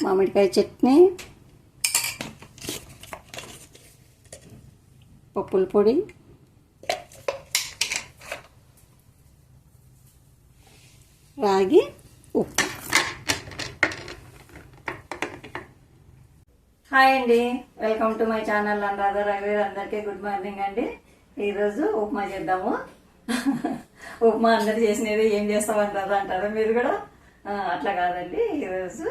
మామిడికాయ చట్నీ, పప్పుల పొడి, రాగి ఉప్పు. హాయ్ అండి, welcome to my channel Anuradha రఘువీర్. అందరికీ గుడ్ మార్నింగ్ అండి. ఈరోజు ఉప్మా చేద్దాము. ఉప్మా అందరు చేసినది ఏం చేస్తావు అనురాధ అంటారు మీరు కూడా. అట్లా కాదండి, ఈరోజు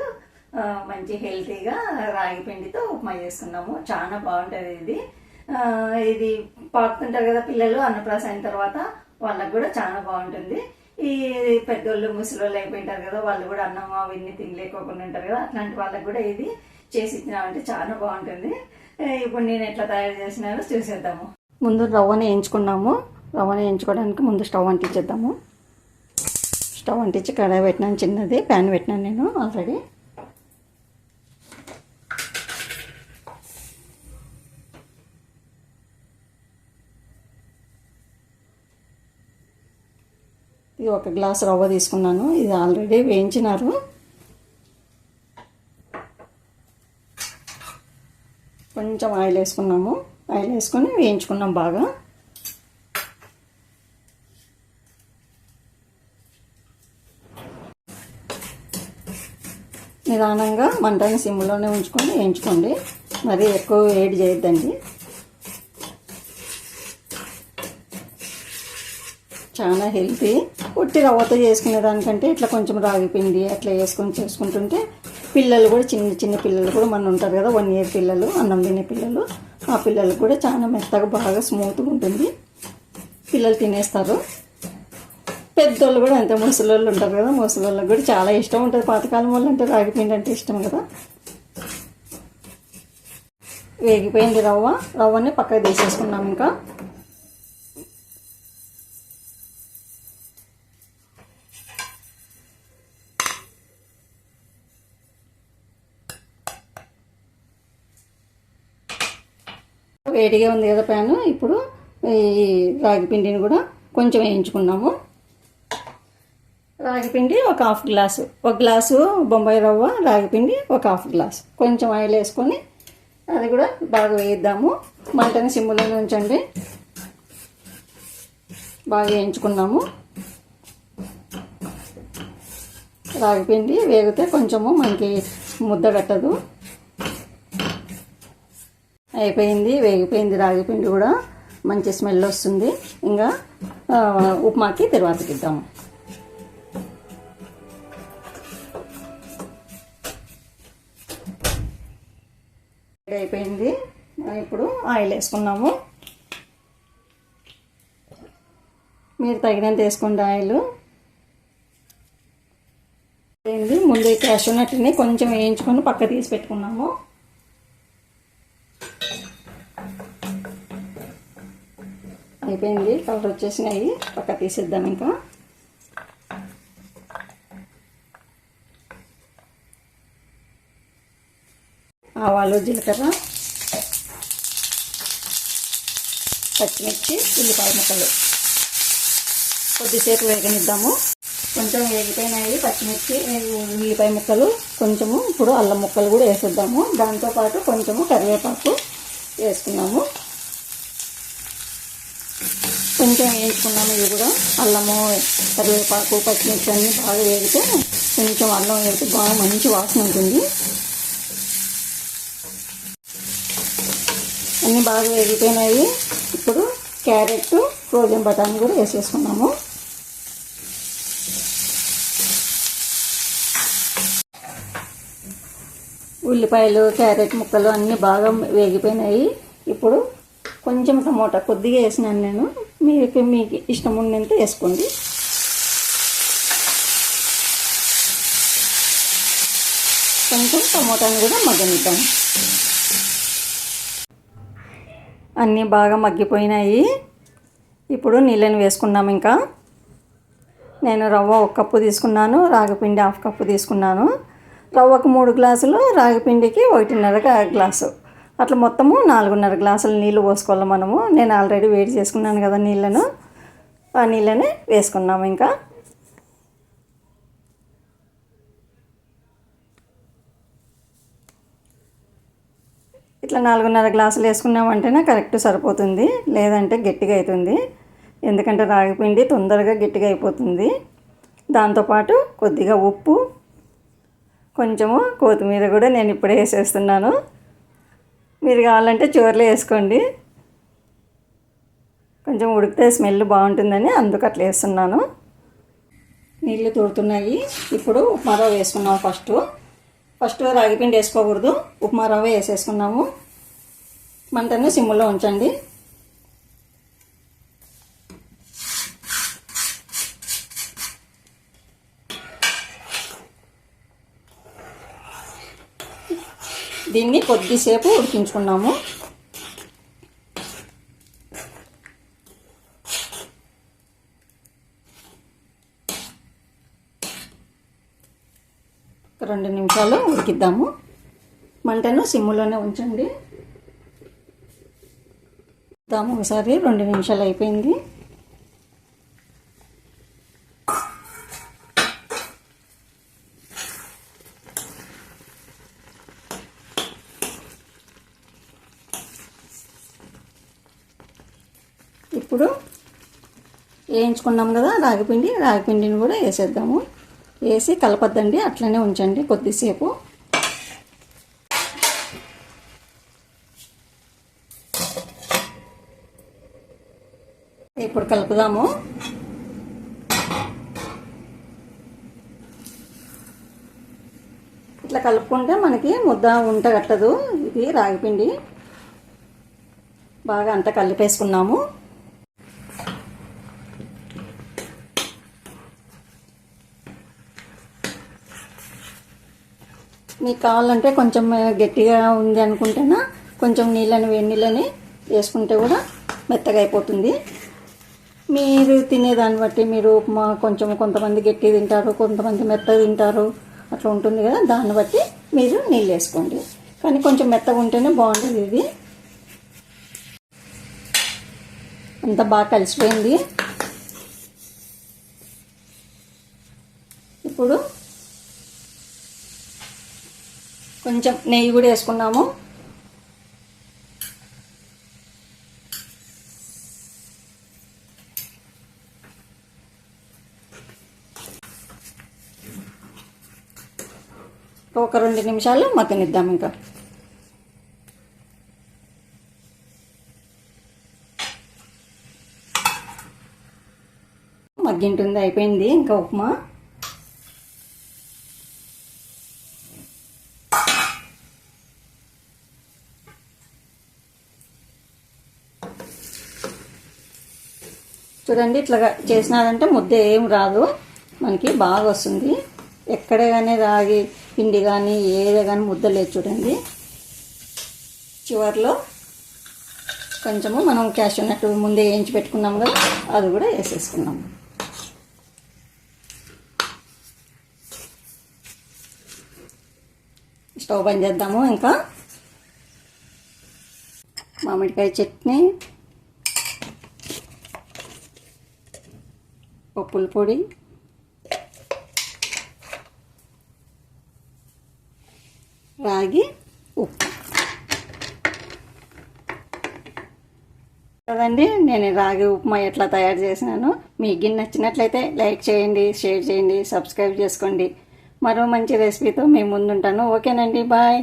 మంచి హెల్తీగా రాగి పిండితో ఉప్మా చేసుకున్నాము. చాలా బాగుంటుంది ఇది. ఇది పాకుతుంటారు కదా పిల్లలు, అన్నప్రాసన అయిన తర్వాత వాళ్ళకు కూడా చాలా బాగుంటుంది. ఈ పెద్దోళ్ళు ముసలోళ్ళు అయిపోయింటారు కదా, వాళ్ళు కూడా అన్నం అవన్నీ తినలేకోకుండా ఉంటారు కదా, అట్లాంటి వాళ్ళకు కూడా ఇది చేసి ఇచ్చినామంటే చాలా బాగుంటుంది. ఇప్పుడు నేను ఎట్లా తయారు చేసినానో చూసేద్దాము. ముందు రవ్వని వేయించుకున్నాము. రవ్వని వేయించుకోవడానికి ముందు స్టవ్ అంటించేద్దాము. స్టవ్ అంటించి కడాయి పెట్టినాను, చిన్నది ప్యాన్ పెట్టినాను నేను ఆల్రెడీ. ఇది 1 గ్లాస్ రవ్వ తీసుకున్నాను. ఇది ఆల్రెడీ వేయించినారు. కొంచెం ఆయిల్ వేసుకున్నాము. ఆయిల్ వేసుకొని వేయించుకున్నాం బాగా. నిదానంగా మంటని సిమ్లోనే ఉంచుకొని వేయించుకోండి, మరీ ఎక్కువ వేడి చేయొద్దండి. చాలా హెల్తీ. ఉట్టి రవ్వతో చేసుకునే దానికంటే ఇట్లా కొంచెం రాగి పిండి అట్లా వేసుకొని చేసుకుంటుంటే పిల్లలు కూడా, చిన్న చిన్న పిల్లలు కూడా మన ఉంటారు కదా, 1 year పిల్లలు, అన్నం తినే పిల్లలు, ఆ పిల్లలు కూడా చాలా మెత్తగా బాగా స్మూత్గా ఉంటుంది. పిల్లలు తినేస్తారు. పెద్దోళ్ళు కూడా అంతే, ముసలోళ్ళు ఉంటారు కదా, ముసలోళ్ళకి కూడా చాలా ఇష్టం ఉంటుంది. పాతకాలం వాళ్ళు అంటే రాగి పిండి అంటే ఇష్టం కదా. వేగిపోయింది రవ్వని పక్కకు తీసేసుకున్నాం. ఇంకా వేడిగా ఉంది కదా ప్యాను. ఇప్పుడు ఈ రాగి పిండిని కూడా కొంచెం వేయించుకున్నాము. రాగి పిండి 1/2 గ్లాసు, 1 గ్లాసు బొంబాయి రవ్వ, రాగి పిండి 1/2 గ్లాసు. కొంచెం ఆయిల్ వేసుకొని అది కూడా బాగా వేయిద్దాము. మంటని సిమ్లోనే ఉంచండి. బాగా వేయించుకున్నాము. రాగి పిండి వేగితే కొంచెము మనకి ముద్ద కట్టదు. అయిపోయింది, వేగిపోయింది రాగి పిండి కూడా, మంచి స్మెల్ వస్తుంది. ఇంకా ఉప్మాకి తర్వాతకి ఇద్దాము. అయిపోయింది. ఇప్పుడు ఆయిల్ వేసుకున్నాము. మీరు తగినంత వేసుకోండి ఆయిల్. ముందు క్యాషూ నట్ని కొంచెం వేయించుకొని పక్క తీసి పెట్టుకున్నాము. అయిపోయింది, కలర్ వచ్చేసినాయి, పక్క తీసేద్దాం. ఇంకా ఆవాలు, జీలకర్ర, పచ్చిమిర్చి, ఉల్లిపాయ ముక్కలు కొద్దిసేపు వేగనిద్దాము. కొంచెం వేగిపోయినాయి పచ్చిమిర్చి, ఉల్లిపాయ ముక్కలు. కొంచెము ఇప్పుడు అల్లం ముక్కలు కూడా వేసేద్దాము. దాంతోపాటు కొంచెము కరివేపాకు వేసుకున్నాము. కొంచెం వేయించుకున్నాము. ఇవి కూడా అల్లము, కరివేపాకు, పచ్చిమిర్చి అన్నీ బాగా వేగితే, కొంచెం అల్లం వేస్తే బాగా మంచి వాసన ఉంటుంది. అన్నీ బాగా వేగిపోయినాయి. ఇప్పుడు క్యారెట్, ఫ్రోజన్ బఠానీ కూడా వేసేసుకున్నాము. ఉల్లిపాయలు, క్యారెట్ ముక్కలు అన్నీ బాగా వేగిపోయినాయి. ఇప్పుడు కొంచెం టమోటా కొద్దిగా వేసినాను నేను, మీకు ఇష్టం ఉన్నంత వేసుకోండి. కొంచెం టమోటాని కూడా మగ్గనిద్దాం. అన్నీ బాగా మగ్గిపోయినాయి. ఇప్పుడు నీళ్ళని వేసుకున్నాం. ఇంకా నేను రవ్వ 1 కప్పు తీసుకున్నాను, రాగిపిండి 1/2 కప్పు తీసుకున్నాను. రవ్వకు 3 గ్లాసులు, రాగిపిండికి 1.5 గ్లాసు, అట్లా మొత్తము 4.5 గ్లాసులు నీళ్ళు పోసుకోవాలి మనము. నేను ఆల్రెడీ వేడి చేసుకున్నాను కదా నీళ్ళను, ఆ నీళ్ళని వేసుకున్నాము. ఇంకా ఇట్లా 4.5 గ్లాసులు వేసుకున్నామంటేనే కరెక్ట్ సరిపోతుంది, లేదంటే గట్టిగా అవుతుంది. ఎందుకంటే రాగిపిండి తొందరగా గట్టిగా అయిపోతుంది. దాంతోపాటు కొద్దిగా ఉప్పు, కొంచెము కొత్తిమీర కూడా నేను ఇప్పుడే వేసేస్తున్నాను. మీరు కావాలంటే చివర్లో వేసుకోండి, కొంచెం ఉడికితే స్మెల్ బాగుంటుందని అందుకు అట్లా వేస్తున్నాను. నీళ్ళు తోడుతున్నాయి. ఇప్పుడు ఉప్మా రవ్వ వేసుకున్నాము. ఫస్ట్ రాగిపిండి వేసుకోకూడదు, ఉప్మా రవ్వ వేసేసుకున్నాము. మంటను సిమ్లో ఉంచండి. దీన్ని కొద్దిసేపు ఉడికించుకున్నాము. ఒక 2 నిమిషాలు ఉడికిద్దాము. మంటను సిమ్లోనే ఉంచండి. ఒకసారి 2 నిమిషాలు అయిపోయింది. ఇప్పుడు వేయించుకున్నాం కదా రాగిపిండిని కూడా వేసేద్దాము. వేసి కలపద్దండి, అట్లనే ఉంచండి కొద్దిసేపు. ఇప్పుడు కలుపుదాము. ఇట్లా కలుపుకుంటే మనకి ముద్ద ఉంట కట్టదు. ఇది రాగిపిండి బాగా అంతా కలిపేసుకున్నాము. మీకు కావాలంటే కొంచెం గట్టిగా ఉంది అనుకుంటేనా కొంచెం వేడి నీళ్ళని వేసుకుంటే కూడా మెత్తగా అయిపోతుంది. మీరు తినేదాన్ని బట్టి మీరు ఉప్మా కొంతమంది గట్టి తింటారు, కొంతమంది మెత్తగా తింటారు, అట్లా ఉంటుంది కదా, దాన్ని బట్టి మీరు నీళ్ళు వేసుకోండి. కానీ కొంచెం మెత్తగా ఉంటేనే బాగుంటుంది. ఇది అంతా బాగా కలిసిపోయింది. ఇప్పుడు కొంచెం నెయ్యి కూడా వేసుకున్నాము. ఒక 2 నిమిషాలు మగ్గనిద్దాం. ఇంకా మగ్గింటుంది, అయిపోయింది ఇంకా ఉప్మా. చూడండి, ఇట్లా చేసినారంటే ముద్ద ఏం రాదు, మనకి బాగా వస్తుంది. ఎక్కడ కానీ రాగి పిండి కానీ ఏదే కానీ ముద్ద లేదు. చూడండి, చివర్లో కొంచెము మనం క్యాష్యూ నట్ ముందే వేయించి పెట్టుకున్నాం కదా, అది కూడా వేసేసుకున్నాము. స్టవ్ బంద్ చేద్దాము. ఇంకా మామిడికాయ చట్నీ, పప్పుల పొడి, రాగి ఉప్మా కదండి. నేను రాగి ఉప్మా ఎట్లా తయారు చేసినాను మీకు నచ్చినట్లయితే లైక్ చేయండి, షేర్ చేయండి, సబ్స్క్రైబ్ చేసుకోండి. మరో మంచి రెసిపీతో మేము ముందుంటాను. ఓకేనండి, బాయ్.